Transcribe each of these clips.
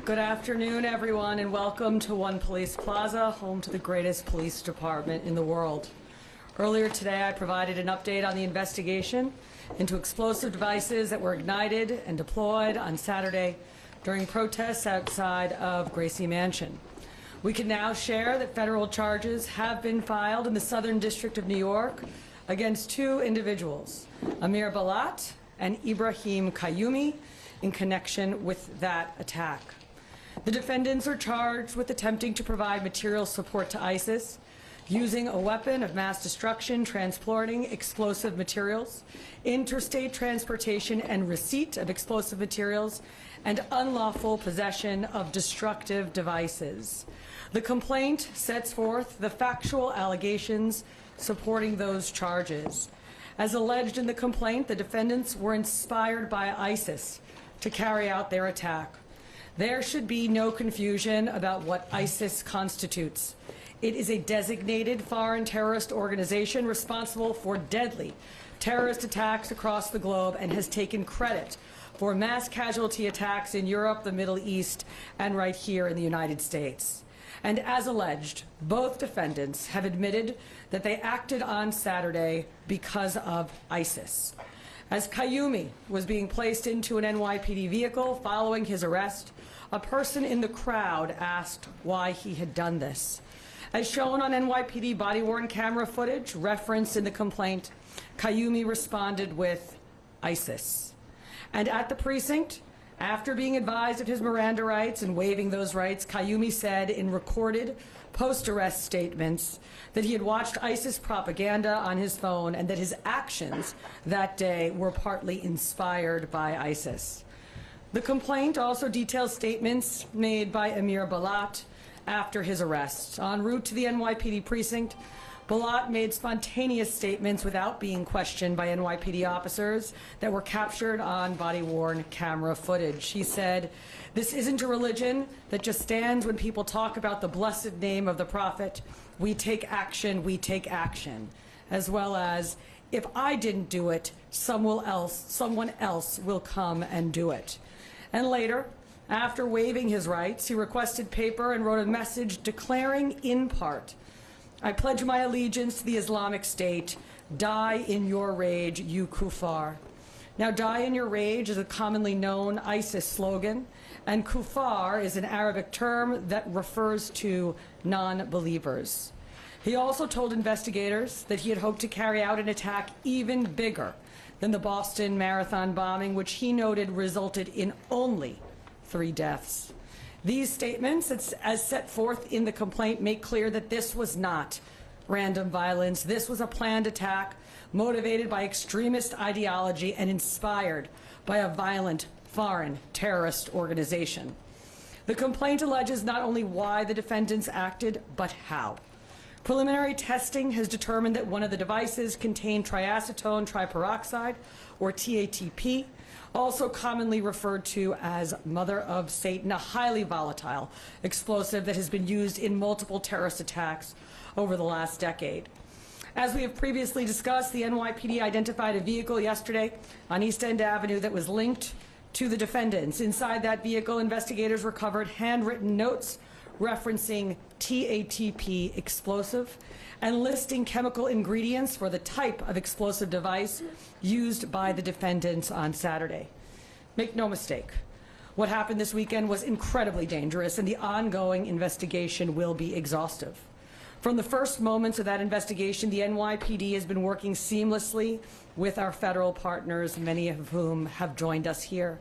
Good afternoon, everyone, and welcome to One Police Plaza, home to the greatest police department in the world. Earlier today, I provided an update on the investigation into explosive devices that were ignited and deployed on Saturday during protests outside of Gracie Mansion. We can now share that federal charges have been filed in the Southern District of New York against two individuals, Amir Balat and Ibrahim Qayyumi, in connection with that attack. The defendants are charged with attempting to provide material support to ISIS, using a weapon of mass destruction, transporting explosive materials, interstate transportation and receipt of explosive materials, and unlawful possession of destructive devices. The complaint sets forth the factual allegations supporting those charges. As alleged in the complaint, the defendants were inspired by ISIS to carry out their attack. There should be no confusion about what ISIS constitutes. It is a designated foreign terrorist organization responsible for deadly terrorist attacks across the globe and has taken credit for mass casualty attacks in Europe, the Middle East, and right here in the United States. And as alleged, both defendants have admitted that they acted on Saturday because of ISIS. As Qayyumi was being placed into an NYPD vehicle following his arrest, a person in the crowd asked why he had done this. As shown on NYPD body-worn camera footage referenced in the complaint, Qayyumi responded with ISIS. And at the precinct, after being advised of his Miranda rights and waiving those rights, Qayyumi said in recorded post-arrest statements that he had watched ISIS propaganda on his phone and that his actions that day were partly inspired by ISIS. The complaint also details statements made by Amir Balat after his arrest. En route to the NYPD precinct, Balat made spontaneous statements without being questioned by NYPD officers that were captured on body-worn camera footage. He said, "This isn't a religion that just stands when people talk about the blessed name of the Prophet. We take action, as well as, if I didn't do it, someone else will come and do it." And later, after waiving his rights, he requested paper and wrote a message declaring in part, "I pledge my allegiance to the Islamic State. Die in your rage, you kuffar." Now, "die in your rage" is a commonly known ISIS slogan, and kuffar is an Arabic term that refers to non-believers. He also told investigators that he had hoped to carry out an attack even bigger than the Boston Marathon bombing, which he noted resulted in only 3 deaths. These statements, as set forth in the complaint, make clear that this was not random violence. This was a planned attack motivated by extremist ideology and inspired by a violent foreign terrorist organization. The complaint alleges not only why the defendants acted, but how. Preliminary testing has determined that one of the devices contained triacetone triperoxide, or TATP, also commonly referred to as Mother of Satan, a highly volatile explosive that has been used in multiple terrorist attacks over the last decade. As we have previously discussed, the NYPD identified a vehicle yesterday on East End Avenue that was linked to the defendants. Inside that vehicle, investigators recovered handwritten notes referencing TATP explosive and listing chemical ingredients for the type of explosive device used by the defendants on Saturday. Make no mistake, what happened this weekend was incredibly dangerous, and the ongoing investigation will be exhaustive. From the first moments of that investigation, the NYPD has been working seamlessly with our federal partners, many of whom have joined us here.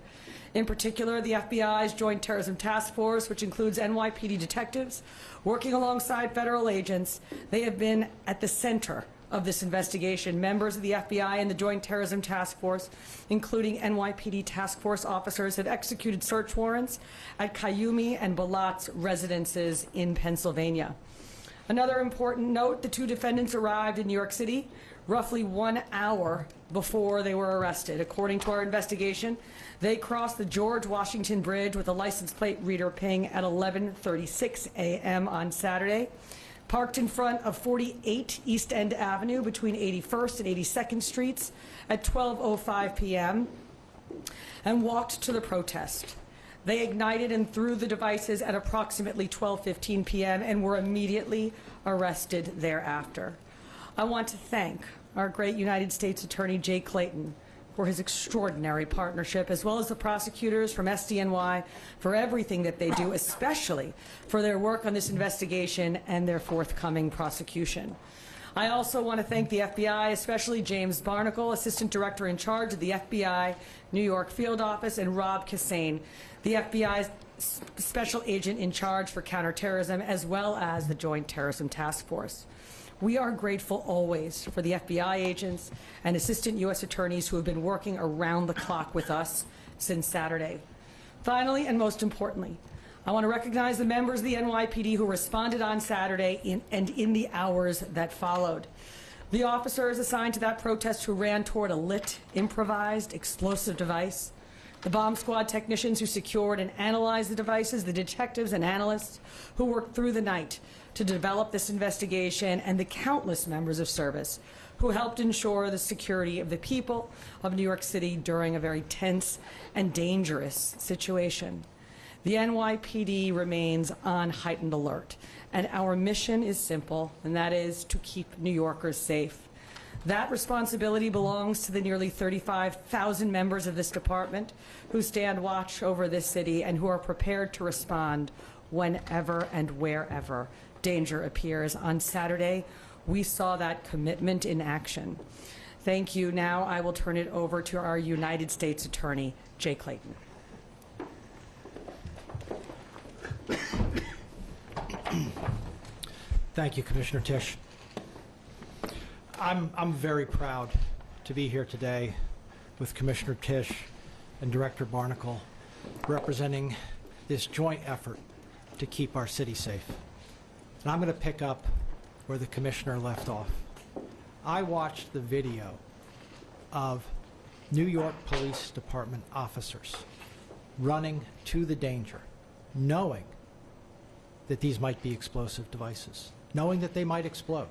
In particular, the FBI's Joint Terrorism Task Force, which includes NYPD detectives working alongside federal agents. They have been at the center of this investigation. Members of the FBI and the Joint Terrorism Task Force, including NYPD task force officers, have executed search warrants at Qayyumi and Balat's residences in Pennsylvania. Another important note, the two defendants arrived in New York City roughly 1 hour before they were arrested. According to our investigation, they crossed the George Washington Bridge with a license plate reader ping at 11:36 a.m. on Saturday, parked in front of 48 East End Avenue between 81st and 82nd Streets at 12:05 p.m., and walked to the protest. They ignited and threw the devices at approximately 12:15 p.m. and were immediately arrested thereafter. I want to thank our great United States Attorney Jay Clayton for his extraordinary partnership, as well as the prosecutors from SDNY for everything that they do, especially for their work on this investigation and their forthcoming prosecution. I also want to thank the FBI, especially James Barnacle, Assistant Director in charge of the FBI New York Field Office, and Rob Kassane, the FBI's Special Agent in charge for counterterrorism, as well as the Joint Terrorism Task Force. We are grateful always for the FBI agents and Assistant U.S. Attorneys who have been working around the clock with us since Saturday. Finally, and most importantly, I want to recognize the members of the NYPD who responded on Saturday and in the hours that followed. The officers assigned to that protest who ran toward a lit, improvised, explosive device, the bomb squad technicians who secured and analyzed the devices, the detectives and analysts who worked through the night to develop this investigation, and the countless members of service who helped ensure the security of the people of New York City during a very tense and dangerous situation. The NYPD remains on heightened alert, and our mission is simple, and that is to keep New Yorkers safe. That responsibility belongs to the nearly 35,000 members of this department who stand watch over this city and who are prepared to respond whenever and wherever danger appears. On Saturday, we saw that commitment in action. Thank you. Now I will turn it over to our United States Attorney, Jay Clayton. Thank you, Commissioner Tisch. I'm very proud to be here today with Commissioner Tisch and Director Barnacle representing this joint effort to keep our city safe. And I'm going to pick up where the Commissioner left off. I watched the video of New York Police Department officers running to the danger, knowing that these might be explosive devices, knowing that they might explode.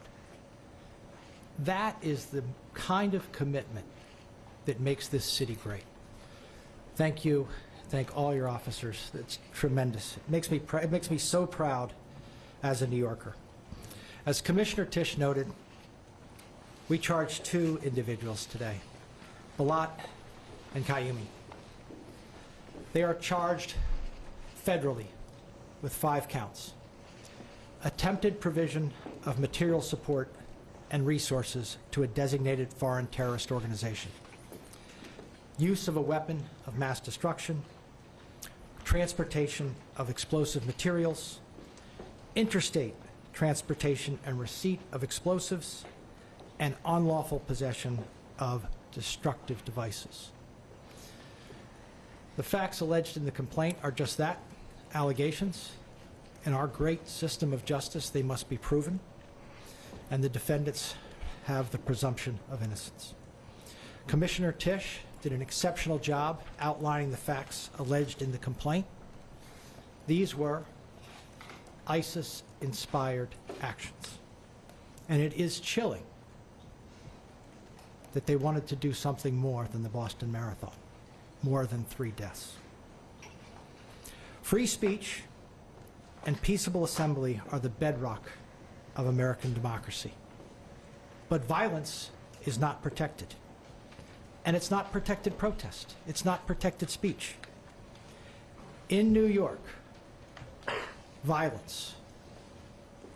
That is the kind of commitment that makes this city great. Thank you. Thank all your officers. It's tremendous. It makes me so proud as a New Yorker. As Commissioner Tisch noted, we charged 2 individuals today, Balat and Kayumi. They are charged federally with 5 counts. Attempted provision of material support and resources to a designated foreign terrorist organization. Use of a weapon of mass destruction, transportation of explosive materials, interstate transportation and receipt of explosives, and unlawful possession of destructive devices. The facts alleged in the complaint are just that, allegations. In our great system of justice, they must be proven, and the defendants have the presumption of innocence. Commissioner Tisch did an exceptional job outlining the facts alleged in the complaint. These were ISIS-inspired actions. And it is chilling that they wanted to do something more than the Boston Marathon, more than 3 deaths. Free speech and peaceable assembly are the bedrock of American democracy. But violence is not protected. And it's not protected protest. It's not protected speech. In New York, violence,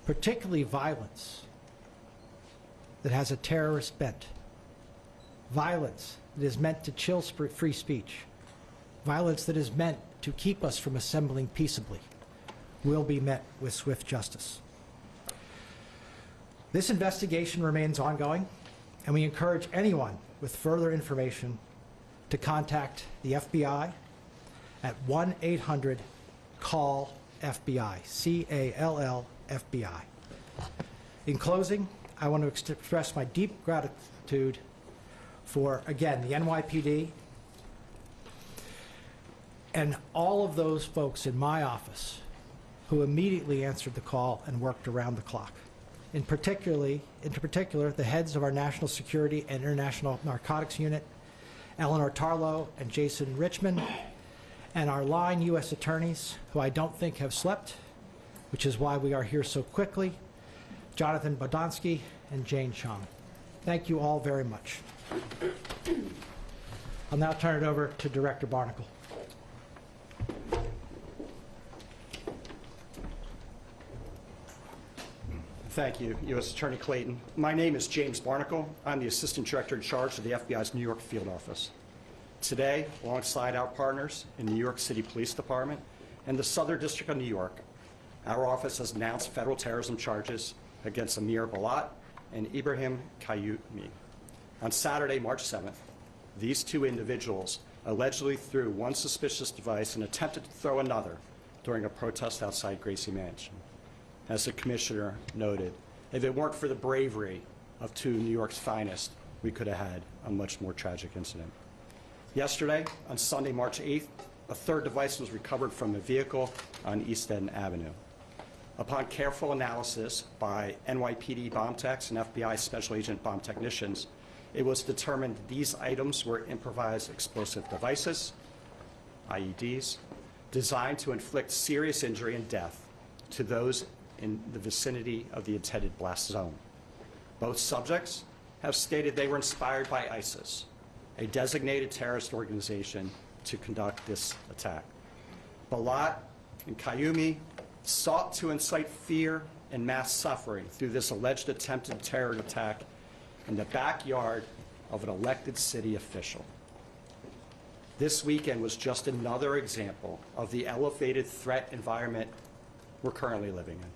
particularly violence that has a terrorist bent, violence that is meant to chill free speech, violence that is meant to keep us from assembling peaceably, will be met with swift justice. This investigation remains ongoing, and we encourage anyone with further information to contact the FBI at 1-800-CALL-FBI, C-A-L-L-FBI. In closing, I want to express my deep gratitude for, again, the NYPD and all of those folks in my office who immediately answered the call and worked around the clock. In particular, the heads of our National Security and International Narcotics Unit, Eleanor Tarlow and Jason Richmond, and our line U.S. attorneys, who I don't think have slept, which is why we are here so quickly, Jonathan Bodonsky and Jane Chung. Thank you all very much. I'll now turn it over to Director Barnacle. Thank you, U.S. Attorney Clayton. My name is James Barnacle. I'm the Assistant Director in charge of the FBI's New York Field Office. Today, alongside our partners in the New York City Police Department and the Southern District of New York, our office has announced federal terrorism charges against Amir Balat and Ibrahim Kayumi. On Saturday, March 7th, these two individuals allegedly threw one suspicious device and attempted to throw another during a protest outside Gracie Mansion. As the Commissioner noted, if it weren't for the bravery of two New York's finest, we could have had a much more tragic incident. Yesterday, on Sunday, March 8th, a third device was recovered from a vehicle on East End Avenue. Upon careful analysis by NYPD bomb techs and FBI Special Agent bomb technicians, it was determined these items were improvised explosive devices, IEDs, designed to inflict serious injury and death to those in the vicinity of the intended blast zone. Both subjects have stated they were inspired by ISIS, a designated terrorist organization, to conduct this attack. Balat and Kayumi sought to incite fear and mass suffering through this alleged attempted terror attack in the backyard of an elected city official. This weekend was just another example of the elevated threat environment we're currently living in.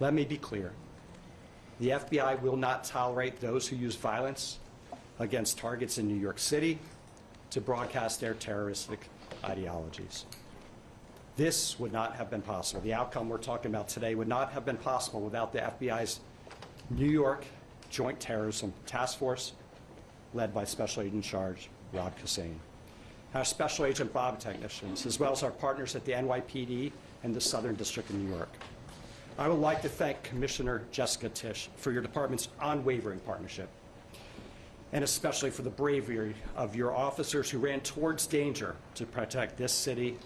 Let me be clear. The FBI will not tolerate those who use violence against targets in New York City to broadcast their terroristic ideologies. This would not have been possible. The outcome we're talking about today would not have been possible without the FBI's New York Joint Terrorism Task Force, led by Special Agent in Charge Rob Hussein, our Special Agent bomb technicians, as well as our partners at the NYPD and the Southern District of New York. I would like to thank Commissioner Jessica Tisch for your department's unwavering partnership, and especially for the bravery of your officers who ran towards danger to protect this city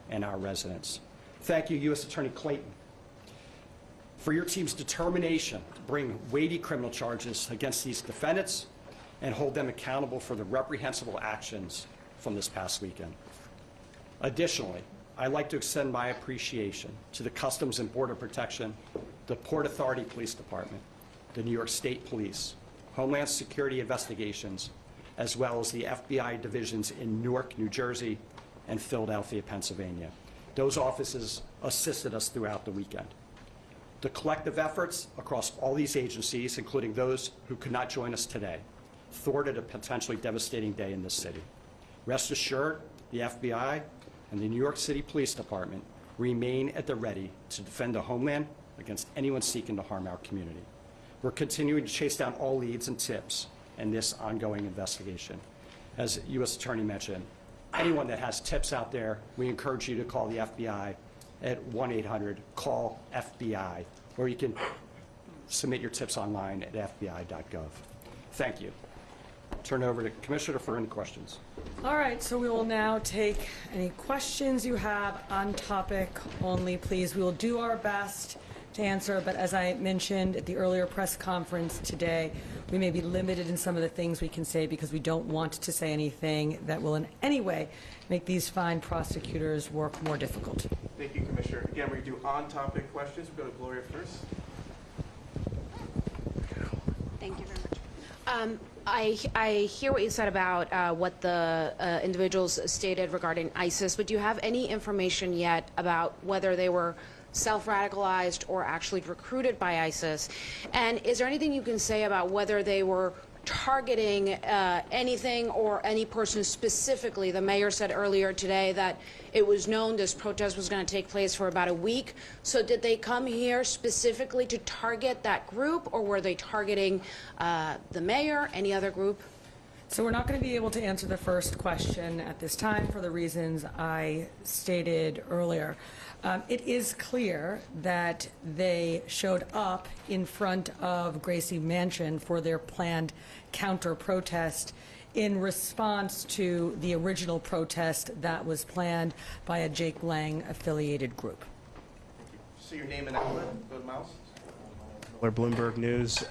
and our residents. Thank you, U.S. Attorney Clayton, for your team's determination to bring weighty criminal charges against these defendants and hold them accountable for the reprehensible actions from this past weekend. Additionally, I'd like to extend my appreciation to the Customs and Border Protection, the Port Authority Police Department, the New York State Police, Homeland Security Investigations, as well as the FBI divisions in Newark, New Jersey, and Philadelphia, Pennsylvania. Those offices assisted us throughout the weekend. The collective efforts across all these agencies, including those who could not join us today, thwarted a potentially devastating day in this city. Rest assured, the FBI and the New York City Police Department remain at the ready to defend the homeland against anyone seeking to harm our community. We're continuing to chase down all leads and tips in this ongoing investigation. As U.S. Attorney mentioned, anyone that has tips out there, we encourage you to call the FBI at 1-800-CALL-FBI, or you can submit your tips online at fbi.gov. Thank you. Turn it over to Commissioner for any questions. All right, so we will now take any questions you have on topic only, please. We will do our best to answer, but as I mentioned at the earlier press conference today, we may be limited in some of the things we can say because we don't want to say anything that will in any way make these fine prosecutors' work more difficult. Thank you, Commissioner. Again, we do on-topic questions. We'll go to Gloria first. Thank you very much. I hear what you said about what the individuals stated regarding ISIS, but do you have any information yet about whether they were self-radicalized or actually recruited by ISIS? And is there anything you can say about whether they were targeting anything or any person specifically? The mayor said earlier today that it was known this protest was going to take place for about a week. So did they come here specifically to target that group, or were they targeting the mayor, any other group? So we're not going to be able to answer the first question at this time for the reasons I stated earlier. It is clear that they showed up in front of Gracie Mansion for their planned counter-protest in response to the original protest that was planned by a Jake Lang affiliated group. See your name and outlet. Go to Mouse. Or Bloomberg News.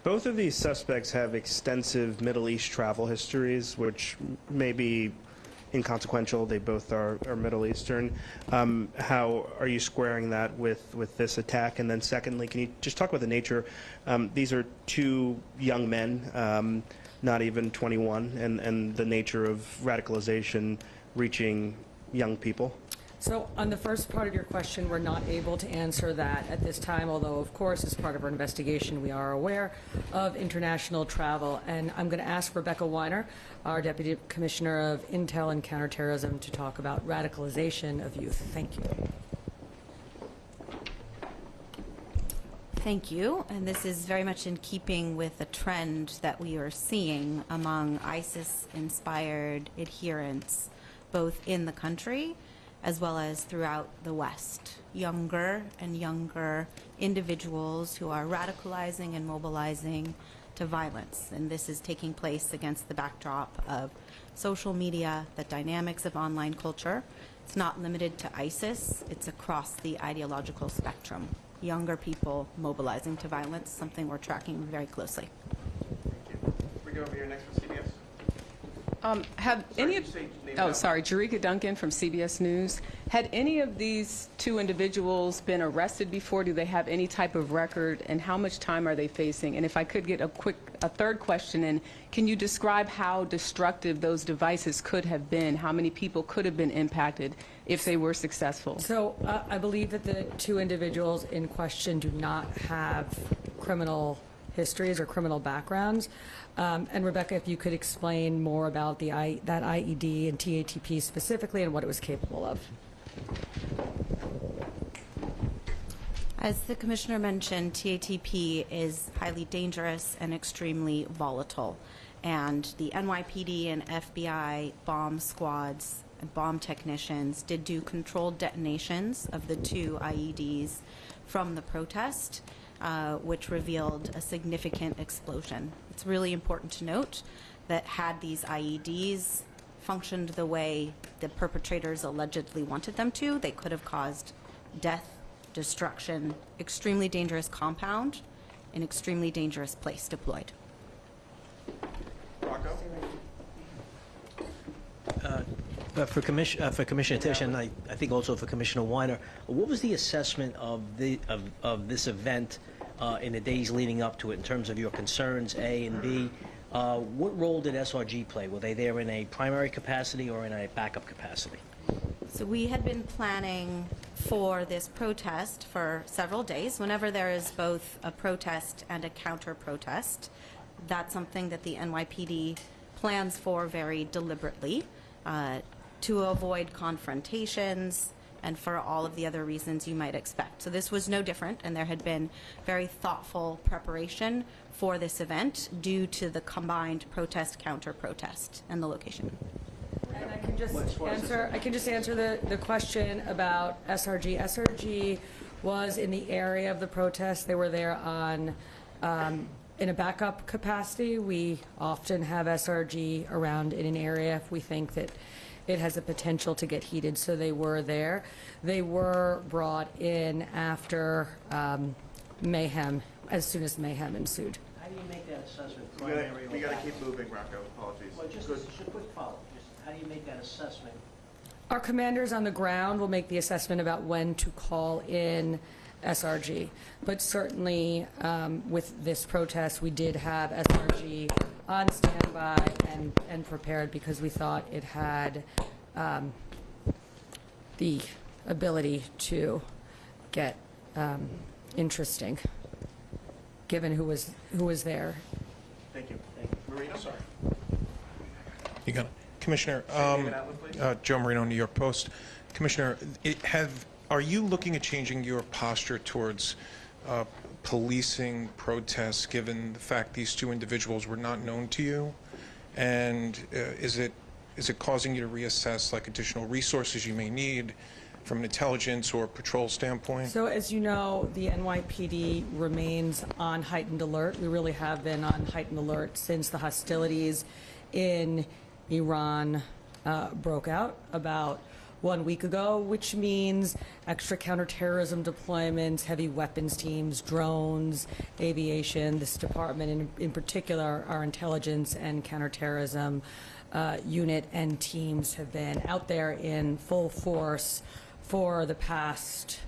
Both of these suspects have extensive Middle East travel histories, which may be inconsequential. They both are Middle Eastern. How are you squaring that with this attack? And then secondly, can you just talk about the nature? These are two young men, not even 21, and the nature of radicalization reaching young people. So on the first part of your question, we're not able to answer that at this time, although, of course, as part of our investigation, we are aware of international travel. And I'm going to ask Rebecca Weiner, our Deputy Commissioner of Intel and Counterterrorism, to talk about radicalization of youth. Thank you. Thank you. And this is very much in keeping with the trend that we are seeing among ISIS-inspired adherents, both in the country as well as throughout the West. Younger and younger individuals who are radicalizing and mobilizing to violence. And this is taking place against the backdrop of social media, the dynamics of online culture. It's not limited to ISIS, it's across the ideological spectrum. Younger people mobilizing to violence, something we're tracking very closely. Thank you. We go over here next with CBS. Have Sorry, any you of, say name and oh, outlet. sorry, Jerika Duncan from CBS News. Had any of these two individuals been arrested before? Do they have any type of record? And how much time are they facing? And if I could get a third question in, can you describe how destructive those devices could have been? How many people could have been impacted if they were successful? So I believe that the two individuals in question do not have criminal histories or criminal backgrounds. And Rebecca, if you could explain more about that IED and TATP specifically and what it was capable of. As the Commissioner mentioned, TATP is highly dangerous and extremely volatile. And the NYPD and FBI bomb squads and bomb technicians did do controlled detonations of the two IEDs from the protest, which revealed a significant explosion. It's really important to note that had these IEDs functioned the way the perpetrators allegedly wanted them to, they could have caused death, destruction, extremely dangerous compound, an extremely dangerous place deployed. Rocco. For Commissioner Tisch, and I think also for Commissioner Weiner, what was the assessment of this event in the days leading up to it in terms of your concerns, A and B? What role did SRG play? Were they there in a primary capacity or in a backup capacity? So we had been planning for this protest for several days. Whenever there is both a protest and a counter-protest, that's something that the NYPD plans for very deliberately to avoid confrontations and for all of the other reasons you might expect. So this was no different, and there had been very thoughtful preparation for this event due to the combined protest, counter-protest, and the location. And I can just answer the question about SRG. SRG was in the area of the protest. They were there on in a backup capacity. We often have SRG around in an area if we think that it has a potential to get heated, so they were there. They were brought in after mayhem, as soon as mayhem ensued. How do you make that assessment? We got to keep moving, Rocco. Apologies. Well, just a quick follow-up. Just how do you make that assessment? Our commanders on the ground will make the assessment about when to call in SRG. But certainly with this protest, we did have SRG on standby and prepared because we thought it had the ability to get interesting, given who was there. Thank you. Marino, sorry. You got it. Commissioner, Name and outlet, please. Joe Marino, New York Post. Commissioner, are you looking at changing your posture towards policing protests, given the fact these two individuals were not known to you? And is it causing you to reassess like additional resources you may need from an intelligence or patrol standpoint? So as you know, the NYPD remains on heightened alert. We really have been on heightened alert since the hostilities in Iran broke out about 1 week ago, which means extra counterterrorism deployments, heavy weapons teams, drones, aviation. This department, in particular, our intelligence and counterterrorism unit and teams have been out there in full force for the past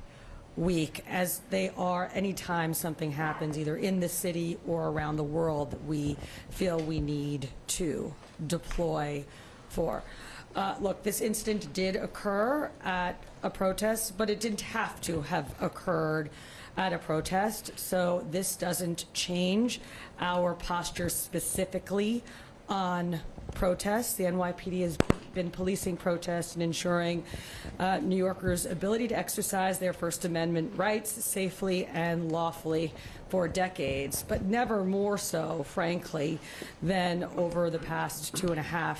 week, as they are anytime something happens either in the city or around the world that we feel we need to deploy for. Look, this incident did occur at a protest, but it didn't have to have occurred at a protest, so this doesn't change our posture specifically on protests. The NYPD has been policing protests and ensuring New Yorkers' ability to exercise their First Amendment rights safely and lawfully for decades, but never more so, frankly, than over the past 2.5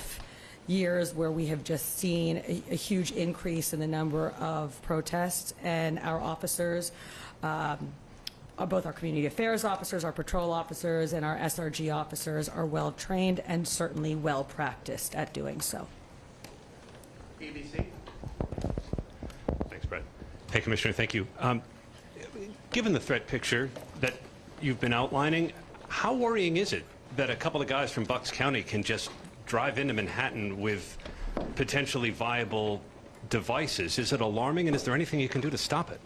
years, where we have just seen a huge increase in the number of protests, and our officers, both our community affairs officers, our patrol officers, and our SRG officers are well trained and certainly well practiced at doing so. ABC. Thanks, Brett. Hey, Commissioner, thank you. Given the threat picture that you've been outlining, how worrying is it that a couple of guys from Bucks County can just drive into Manhattan with potentially viable devices? Is it alarming, and is there anything you can do to stop it?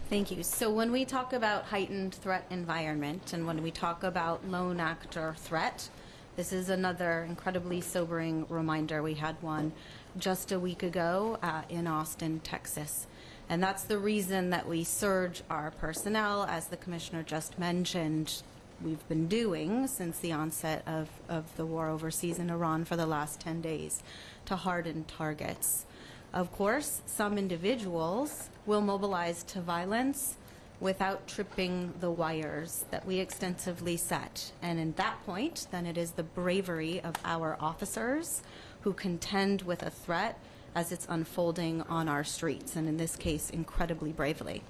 Thank you. So when we talk about heightened threat environment and when we talk about lone actor threat, this is another incredibly sobering reminder. We had one just a week ago in Austin, Texas. And that's the reason that we surge our personnel, as the Commissioner just mentioned, we've been doing since the onset of the war overseas in Iran for the last 10 days, to harden targets. Of course, some individuals will mobilize to violence without tripping the wires that we extensively set. And in that point, then it is the bravery of our officers who contend with a threat as it's unfolding on our streets, and in this case, incredibly bravely.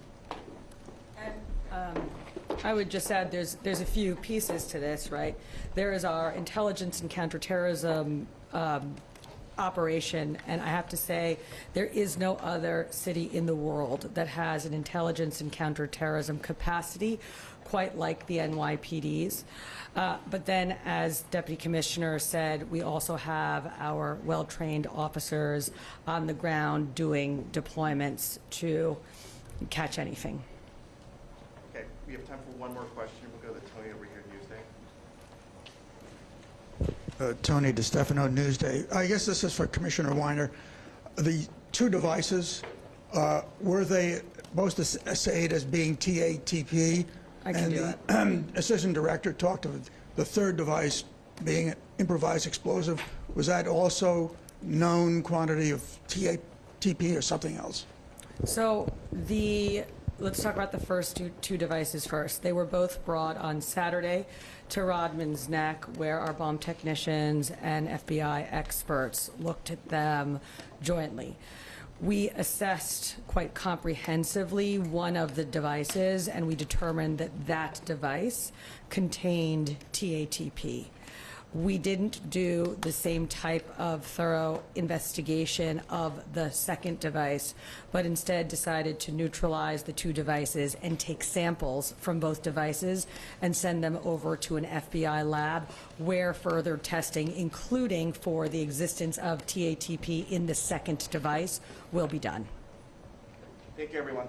I would just add there's a few pieces to this, right? There is our intelligence and counterterrorism operation, and I have to say there is no other city in the world that has an intelligence and counterterrorism capacity quite like the NYPD's. But then, as Deputy Commissioner said, we also have our well-trained officers on the ground doing deployments to catch anything. Okay, we have time for one more question. We'll go to Tony over here, Newsday. Tony DeStefano, Newsday. I guess this is for Commissioner Weiner. The two devices, were they both assayed as being TATP? I can do the Assistant Director talked of the third device being an improvised explosive. Was that also known quantity of TATP or something else? So let's talk about the first two devices first. They were both brought on Saturday to Rodman's Neck, where our bomb technicians and FBI experts looked at them jointly. We assessed quite comprehensively one of the devices, and we determined that that device contained TATP. We didn't do the same type of thorough investigation of the second device, but instead decided to neutralize the two devices and take samples from both devices and send them over to an FBI lab where further testing, including for the existence of TATP in the second device, will be done. Thank you, everyone.